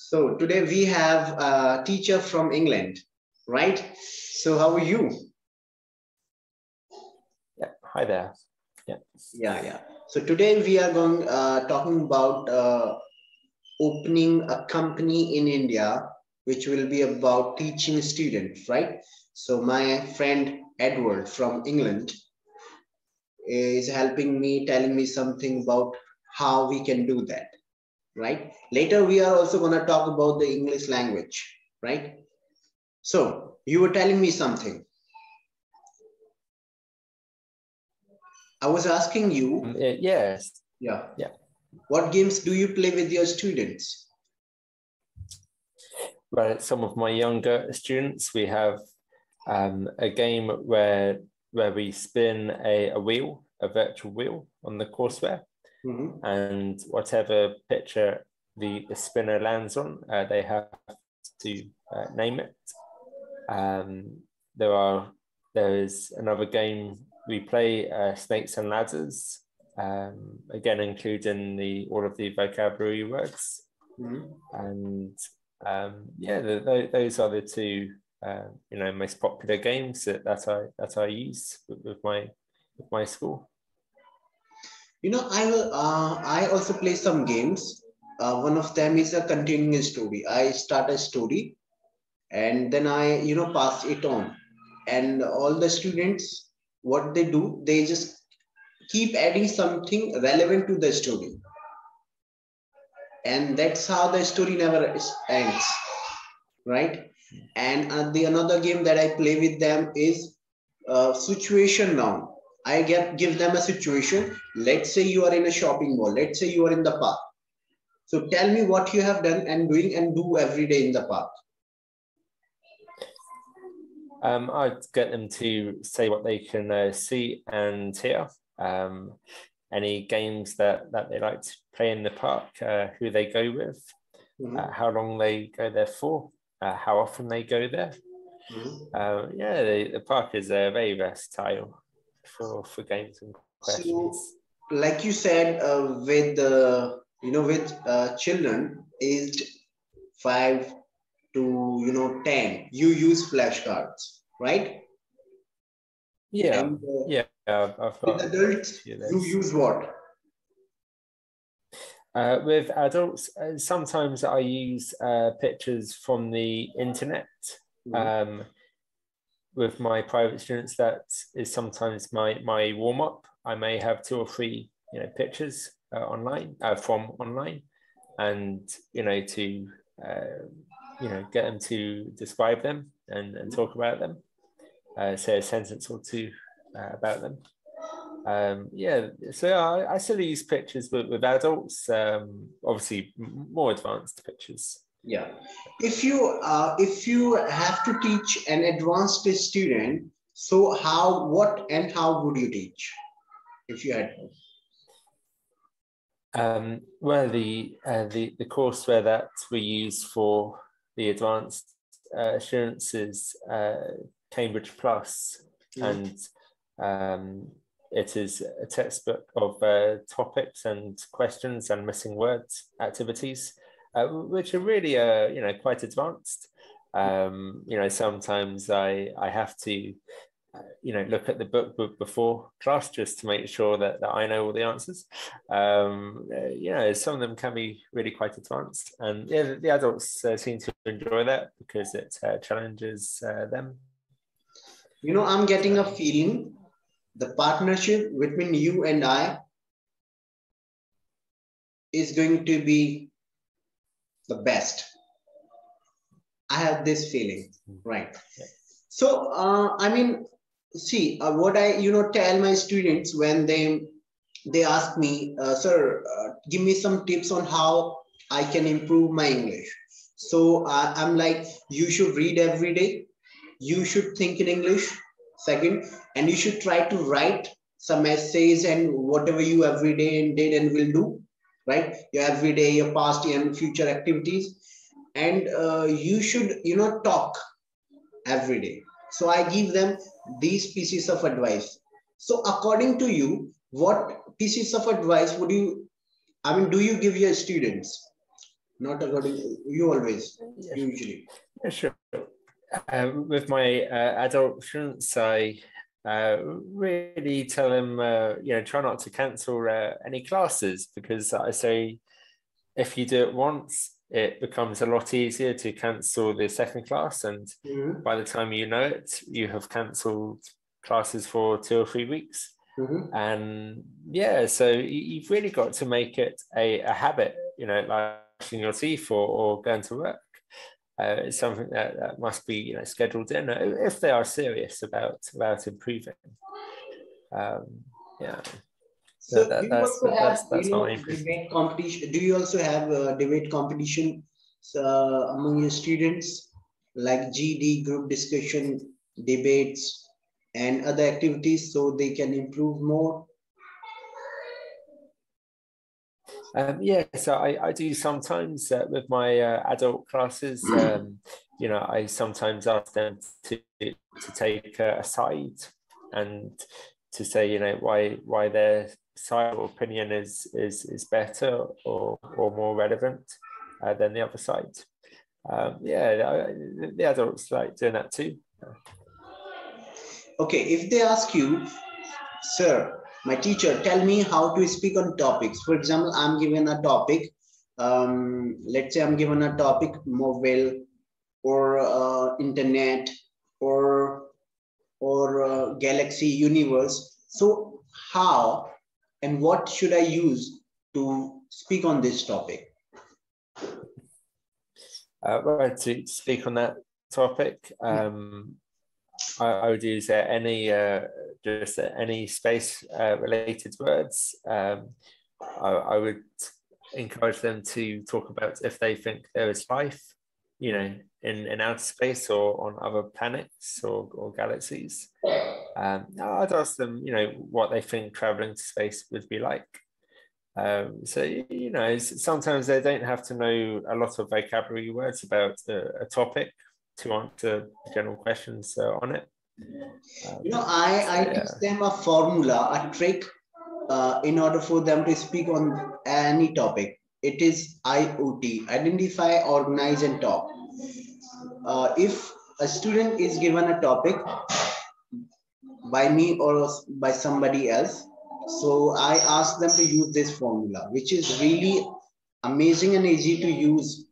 So today we have a teacher from England, right? So how are you? Yeah, hi there. Yeah. So today we are going talking about opening a company in India, which will be about teaching students, right? So my friend Edward from England is helping me, telling me something about how we can do that, right? Later we are also going to talk about the English language, right? So you were telling me something. I was asking you. Yes. Yeah. Yeah. What games do you play with your students? Well, some of my younger students, we have a game where we spin a wheel, a virtual wheel on the courseware, and whatever picture the spinner lands on, they have to name it. There is another game we play, Snakes and Ladders, again including all of the vocabulary words, and those are the two most popular games that I use with my school. I also play some games. One of them is a continuing a story. I start a story and then I pass it on, and all the students, what they do, they just keep adding something relevant to the story, and that's how the story never ends, right? And the another game that I play with them is situation round. I give them a situation. Let's say you are in a shopping mall. Let's say you are in the park. So tell me what you have done and doing and do every day in the park. I'd get them to say what they can see and hear. Any games that they like to play in the park, who they go with, how long they go there for, how often they go there. The park is very versatile for games and questions. So, like you said, with children aged 5 to 10, you use flashcards, right? Yeah, and, I've got. With adults, you use what? With adults, sometimes I use pictures from the internet. With my private students, that is sometimes my warm up. I may have 2 or 3 pictures online from online, and to get them to describe them and talk about them, say a sentence or 2 about them. So I still use pictures with adults, obviously more advanced pictures. Yeah. If you have to teach an advanced student, so what and how would you teach if you had? Well, the courseware that we use for the advanced students is Cambridge Plus, and it is a textbook of topics and questions and missing words activities, which are really quite advanced. Sometimes I have to look at the book before class just to make sure that I know all the answers. Some of them can be really quite advanced, and the adults seem to enjoy that because it challenges them. I'm getting a feeling the partnership between you and I is going to be the best. I have this feeling, right? Yeah. So, see, what I tell my students when they ask me, sir, give me some tips on how I can improve my English. So I'm like, you should read every day. You should think in English. Second, and you should try to write some essays and whatever you every day did and will do, right? Your everyday, your past and future activities, and you should talk every day. So I give them these pieces of advice. So according to you, what pieces of advice would you, do you give your students? Not according you always, Yeah, usually. yeah, sure. With my adult students, I really tell them, try not to cancel any classes, because I say if you do it once, it becomes a lot easier to cancel the second class. And by the time you know it, you have cancelled classes for 2 or 3 weeks. And yeah, so you've really got to make it a habit, like brushing your teeth or going to work. It's something that must be scheduled in if they are serious about improving. Yeah. So do you also have, That's my main reason. debate competition? Do you also have debate competition among your students, like GD, group discussion, debates, and other activities, so they can improve more? Yeah, so I do sometimes with my adult classes. I sometimes ask them to take a side and to say, why their side or opinion is better or more relevant than the other side. The adults like doing that too. Okay, if they ask you, sir, my teacher, tell me how to speak on topics. For example, I'm given a topic. Let's say I'm given a topic, mobile or internet or galaxy universe. So how and what should I use to speak on this topic? Well, to speak on that topic, I would use any space related words. I would encourage them to talk about if they think there is life, in outer space or on other planets or galaxies. I'd ask them, what they think traveling to space would be like. Sometimes they don't have to know a lot of vocabulary words about a topic to answer general questions on it. I teach them a formula, a trick, in order for them to speak on any topic. It is IOT: identify, organize, and talk. If a student is given a topic by me or by somebody else, so I ask them to use this formula, which is really amazing and easy to use.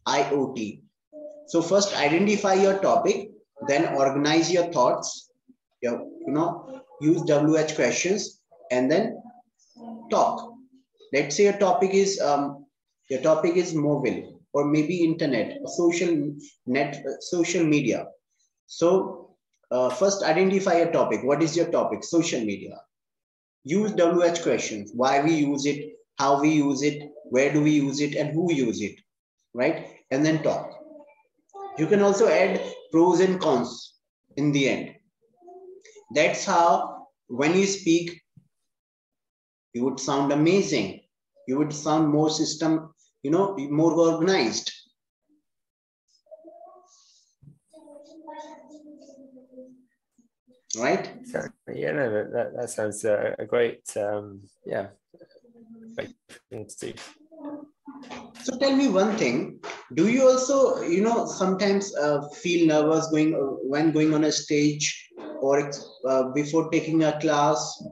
IOT. So first identify your topic, then organize your thoughts, use WH questions, and then talk. Let's say your topic is mobile or maybe internet, social media. So first identify your topic. What is your topic? Social media. Use WH questions. Why we use it, how we use it, where do we use it, and who use it, right? And then talk. You can also add pros and cons in the end. That's how when you speak, you would sound amazing. You would sound more more organized. Right? So, that sounds a great, great thing to do. So tell me one thing. Do you also, sometimes feel nervous when going on a stage or before taking a class?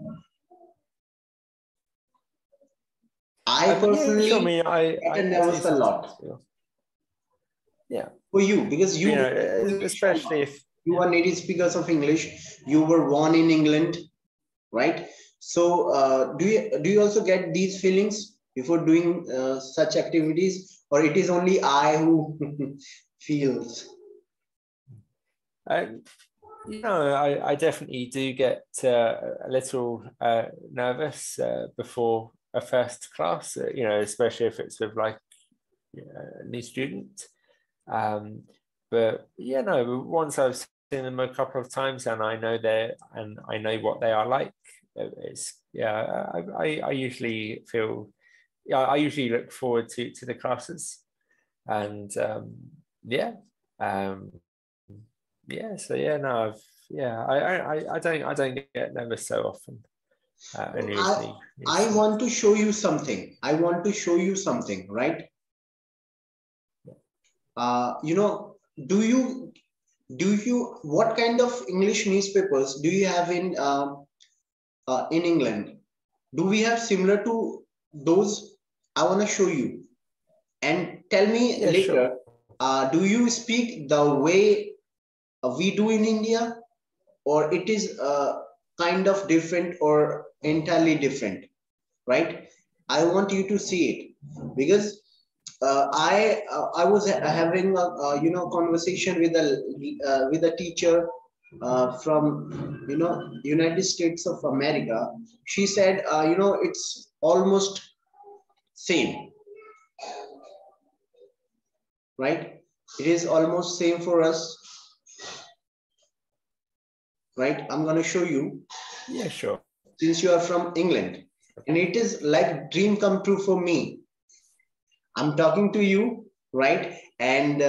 I personally get nervous a lot. Yeah. For you, because you, especially if you are native speakers of English, you were born in England, right? So do you also get these feelings before doing such activities, or it is only I who feels? I definitely do get a little nervous before a first class, especially if it's with like a new student. But once I've seen them a couple of times and I know what they are like, I usually feel, I usually look forward to the classes, and I don't get nervous so often. I want to show you something. Right? you know, do you what kind of English newspapers do you have in England? Do we have similar to those? I want to show you and tell me Yeah, later. sure. Do you speak the way we do in India, or it is kind of different or entirely different? Right? I want you to see it because I was having a you know conversation with a teacher from you know United States of America. She said you know it's almost same, right? It is almost same for us, right? I'm gonna show you Yeah, sure. since you are from England, and it is like dream come true for me. I'm talking to you, right? And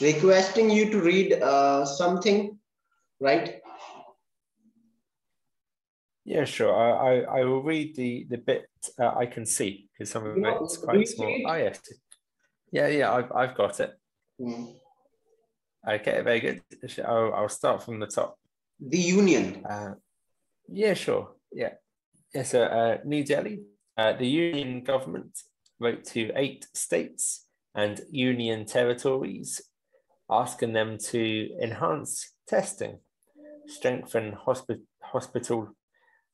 requesting you to read something, right? Yeah, sure. I will read the bit I can see because some You of it's know, do quite you see small. it? Oh yes. Yeah, yeah, I've got it. Mm. Okay, very good. I'll start from the top. The Union. Yeah, sure. Yeah. Yeah, so New Delhi, the Union government wrote to 8 states and union territories, asking them to enhance testing, strengthen hospital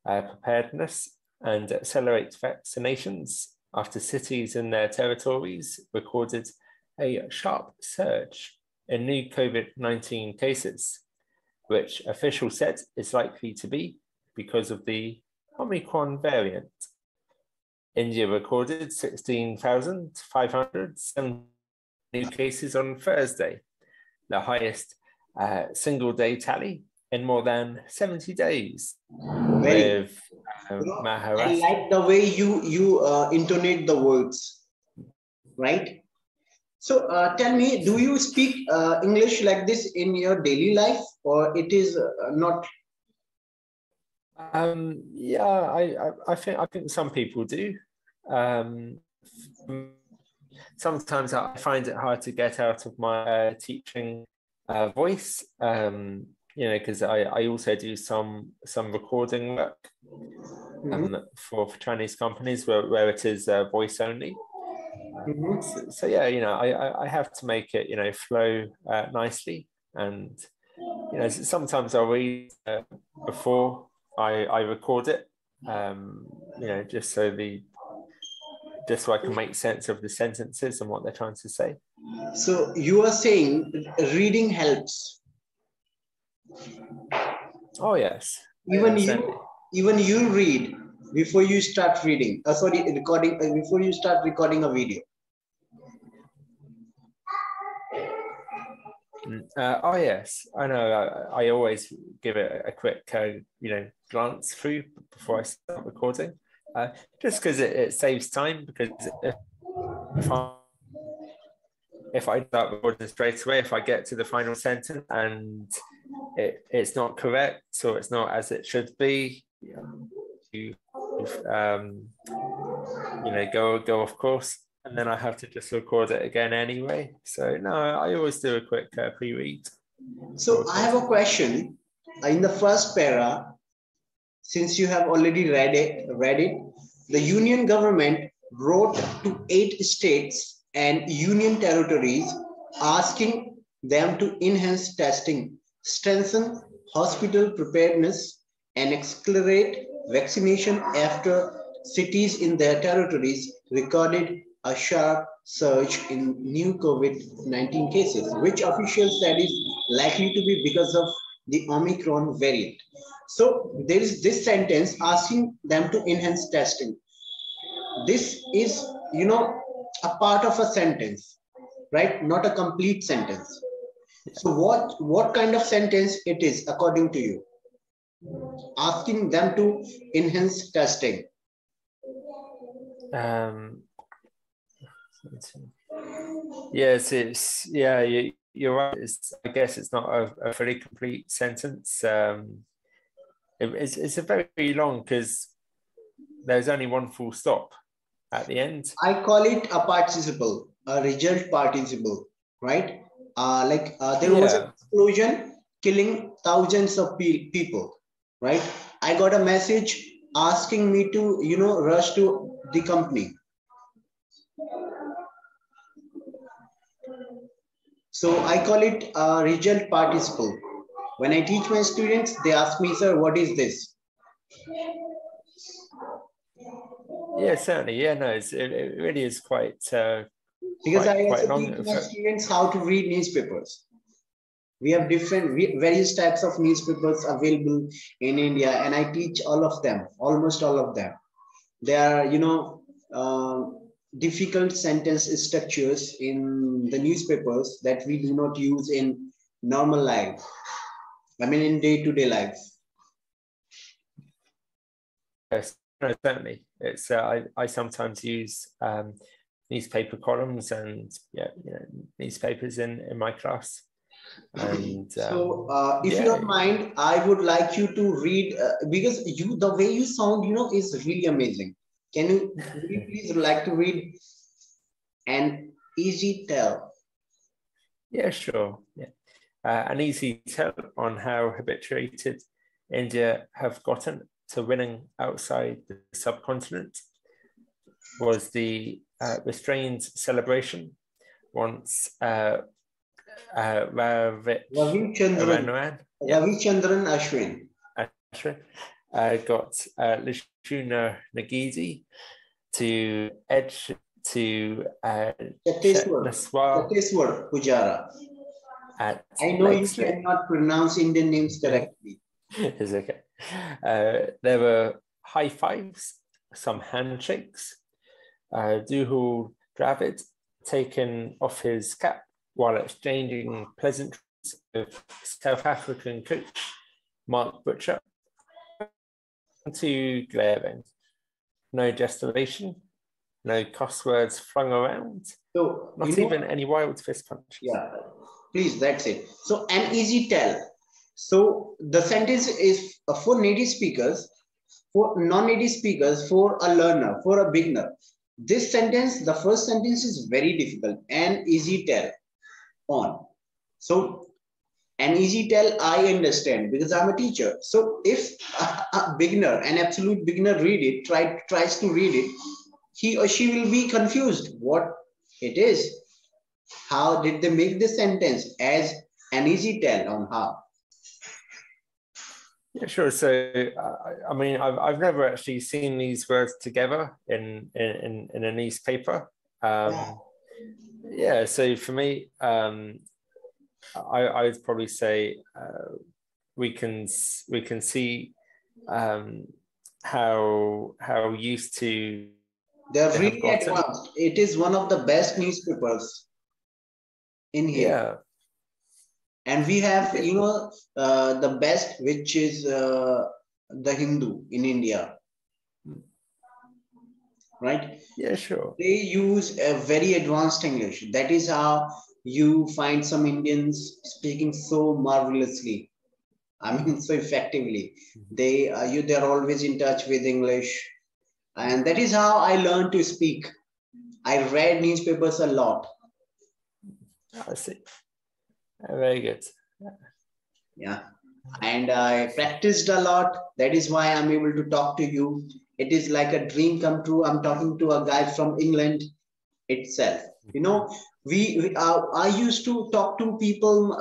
preparedness, and accelerate vaccinations after cities in their territories recorded a sharp surge in new COVID-19 cases, which officials said is likely to be because of the Omicron variant. India recorded 16,507 new cases on Thursday, the highest single-day tally in more than 70 days, Very. with You know, I Maharashtra. like the way you intonate the words, right? So tell me, do you speak English like this in your daily life, or it is not? Yeah, I think some people do. Um, Sometimes I find it hard to get out of my teaching voice. You know, because I also do some recording work Mhm, for Chinese companies where it is voice only. mhm. So yeah, you know, I have to make it, you know, flow nicely, and you know, sometimes I'll read before I record it, you know, just so I can make sense of the sentences and what they're trying to say. So you are saying reading helps. Oh yes, Even certainly. you read before you start reading. Sorry, recording before you start recording a video. Oh yes, I know. I always give it a quick, you know, glance through before I start recording, just because it saves time. Because if I start recording straight away, if I get to the final sentence and it's not correct or it's not as it should be, you you know, go off course, and then I have to just record it again anyway. So no, I always do a quick pre-read before So I have a recording. question. In the first para, since you have already read it, the union government wrote to 8 states and union territories asking them to enhance testing, strengthen hospital preparedness, and accelerate vaccination after cities in their territories recorded a sharp surge in new COVID-19 cases, which officials said is likely to be because of the Omicron variant. So there is this sentence asking them to enhance testing. This is, you know, a part of a sentence, right? Not a complete sentence. So what kind of sentence it is according to you? Asking them to enhance testing. Um, yes, you're right. I guess it's not a very complete sentence. It's a very long because there's only one full stop. at the end? I call it a participle, a result participle, right? There was an Yeah. explosion killing thousands of people, right? I got a message asking me to, rush to the company. So I call it a result participle. When I teach my students, they ask me, sir, what is this? Yeah, certainly. Yeah, no, it really is quite Because I quite also long. teach my students how to read newspapers. We have various types of newspapers available in India, and I teach all of them, almost all of them. They are, difficult sentence structures in the newspapers that we do not use in normal life. I mean, in day-to-day life. Yes, no, certainly. It's I sometimes use newspaper columns and newspapers in my class. And so if you don't mind, I would like you to read because the way you sound, is really amazing. Can you please like to read an easy tell? Yeah, sure. Yeah, an easy tell on how habituated India have gotten to winning outside the subcontinent was the restrained celebration once Ravichandran Ashwin got Lishuna Nagidi to edge to Chattiswar Pujara. I know you cannot pronounce Indian names correctly. It's okay. There were high fives, some handshakes. Duhul Dravid taken off his cap while exchanging pleasantries with South African coach Mark Butcher. Too glaring. No gesticulation, no cuss words flung around, so, not even any wild fist punches. Yeah, please, that's it. So an easy tell. So the sentence is for native speakers, for non-native speakers, for a learner, for a beginner. This sentence, the first sentence is very difficult. An easy tell on. So an easy tell, I understand because I'm a teacher. So if a beginner, an absolute beginner read it, tries to read it, he or she will be confused what it is. How did they make this sentence as an easy tell on how? Yeah, sure. So, I mean, I've never actually seen these words together in a newspaper. Yeah. So for me, I would probably say we can see how used to. They're really advanced. It is one of the best newspapers in here. Yeah. And we have, the best, which is the Hindu in India. Right? Yeah, sure. They use a very advanced English. That is how you find some Indians speaking so marvelously. I mean, so effectively. They're always in touch with English. And that is how I learned to speak. I read newspapers a lot. I see. Very good. Yeah. And I practiced a lot. That is why I'm able to talk to you. It is like a dream come true. I'm talking to a guy from England itself. I used to talk to people,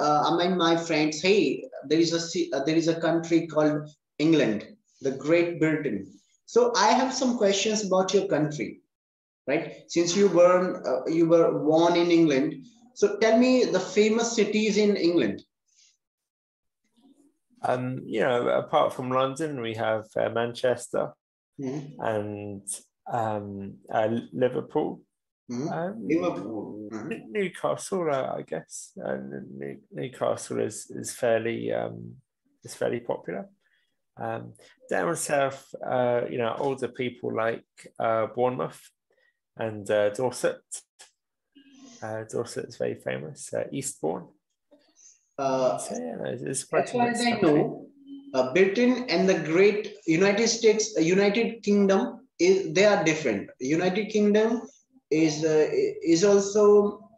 my friends. Hey, there is a country called England, the Great Britain. So I have some questions about your country, right? Since you were born in England, so tell me the famous cities in England. Apart from London, we have Manchester and Liverpool. Liverpool. Newcastle, I guess. Newcastle is fairly popular. Down south, older people like Bournemouth and Dorset. Dorset is very famous. Eastbourne. It's quite as far as I know, Britain and the Great United Kingdom they are different. United Kingdom is also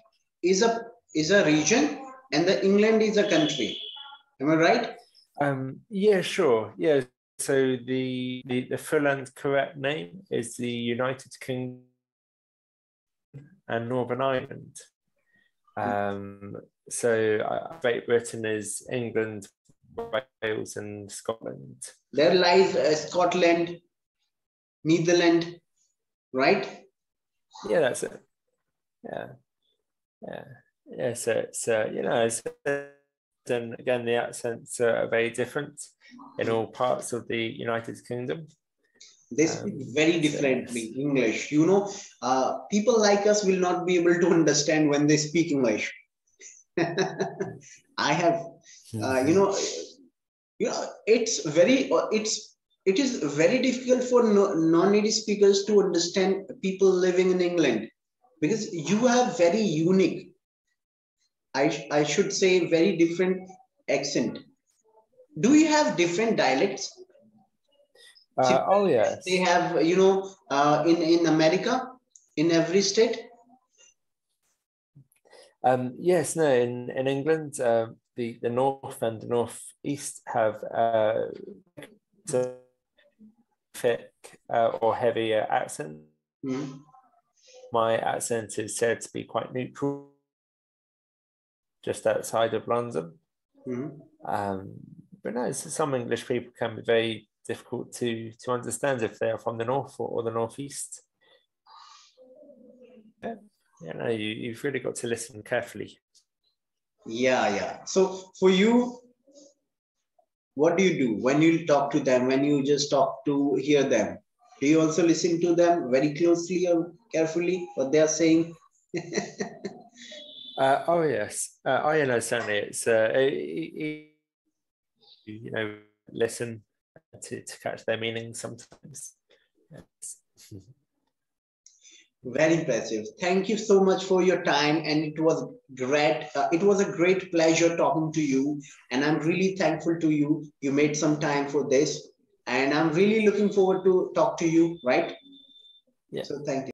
is a region, and the England is a country. Am I right? Yeah, sure. Yeah. So the full and correct name is the United Kingdom and Northern Ireland. Great Britain is England, Wales, and Scotland. There lies Scotland, Netherlands, right? Yeah, that's it. Yeah. So it's and again, the accents are very different in all parts of the United Kingdom. They speak very differently English. People like us will not be able to understand when they speak English. I have, it is very difficult for non-native speakers to understand people living in England, because you have very unique, I should say, very different accent. Do you have different dialects? Oh yes. They have, in America, in every state. Yes, no. In England, the north and the northeast have thick or heavier accent. Mm-hmm. My accent is said to be quite neutral, just outside of London. Mm-hmm. But no, some English people can be very difficult to understand if they are from the north or the northeast. Yeah, you've really got to listen carefully. Yeah. So for you, what do you do when you talk to them, when you just talk to hear them? Do you also listen to them very closely or carefully, what they are saying? Oh yes. Certainly. It's listen to catch their meaning sometimes. Yes. Very impressive. Thank you so much for your time, and it was great. It was a great pleasure talking to you, and I'm really thankful to you. You made some time for this, and I'm really looking forward to talk to you. Right? Yeah. So thank you.